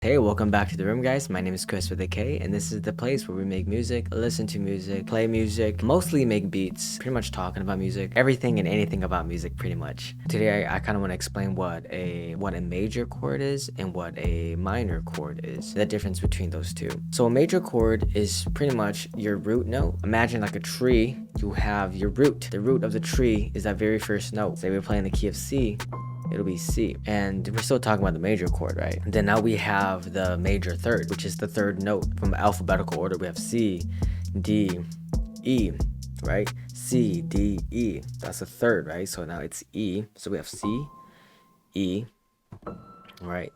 Hey, welcome back to the room, guys. My name is Chris with a K, and this is the place where we make music, listen to music, play music, mostly make beats, pretty much talking about music, everything and anything about music, pretty much. Today, I kind of want to explain what a major chord is and what a minor chord is, the difference between those two. So a major chord is pretty much your root note. Imagine like a tree, you have your root. The root of the tree is that very first note. Say we're playing the key of C, it'll be C. And we're still talking about the major chord, right? And then now we have the major third, which is the third note from alphabetical order. We have C, D, E, right? C, D, E. That's the third, right? So now it's E. So we have C, E, right?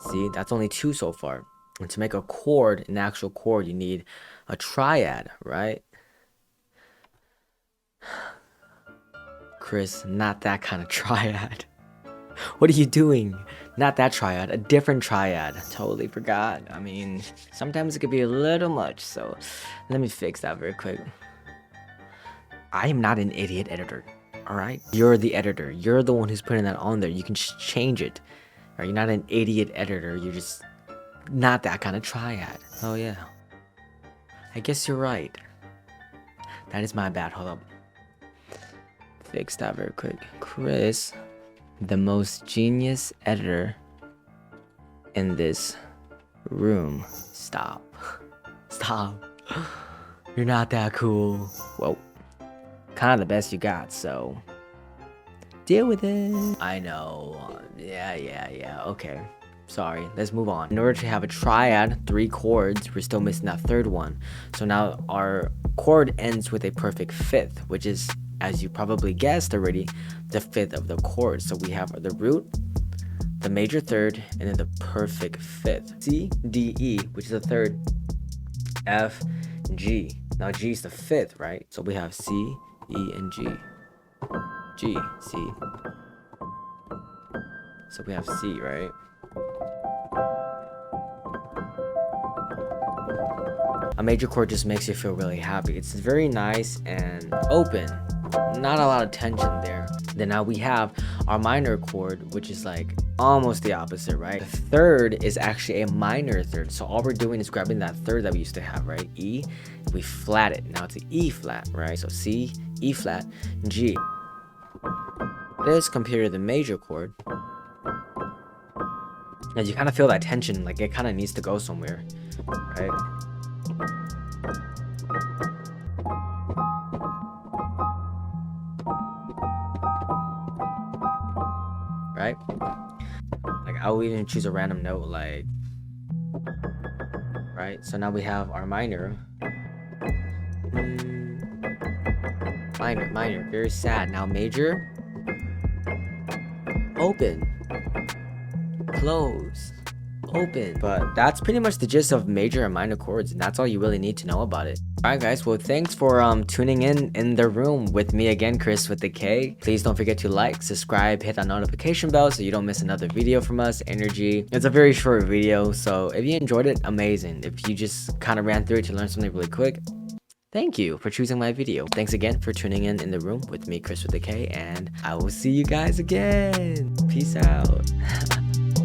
See, that's only two so far. And to make a chord, an actual chord, you need a triad, right? Chris, not that kind of triad. What are you doing? Not that triad, a different triad. Totally forgot. I mean, sometimes it could be a little much, so let me fix that very quick. I am not an idiot editor, alright? You're the editor. You're the one who's putting that on there. You can just change it. Right? You're not an idiot editor. You're just not that kind of triad. Oh yeah. I guess you're right. That is my bad. Hold up. Fix that very quick. Chris, the most genius editor in this room. Stop. Stop. You're not that cool. Well, kind of the best you got, so deal with it. I know. Yeah. Okay. Sorry. Let's move on. In order to have a triad, 3 chords, we're still missing that third one. So now our chord ends with a perfect fifth, which is, as you probably guessed already, the fifth of the chord. So we have the root, the major third, and then the perfect fifth. C, D, E, which is the third, F, G. Now G is the fifth, right? So we have C, E, and G. G, C. So we have C, right? A major chord just makes you feel really happy. It's very nice and open. Not a lot of tension there. Then now we have our minor chord, which is like almost the opposite, right? The third is actually a minor third. So all we're doing is grabbing that third that we used to have, right? E, we flat it. Now it's an E flat, right? So C, E flat, G. This compared to the major chord, and you kind of feel that tension, like it kind of needs to go somewhere, right? Right? Like I will even choose a random note, like, right? So now we have our minor. Minor, very sad. Now major, open, close, open. But that's pretty much the gist of major and minor chords, and that's all you really need to know about it. Alright guys, well thanks for tuning in the room with me again, Chris with the K. Please don't forget to like, subscribe, hit that notification bell so you don't miss another video from us. Energy. It's a very short video, so if you enjoyed it, amazing. If you just kind of ran through it to learn something really quick, thank you for choosing my video. Thanks again for tuning in the room with me, Chris with the K, and I will see you guys again. Peace out.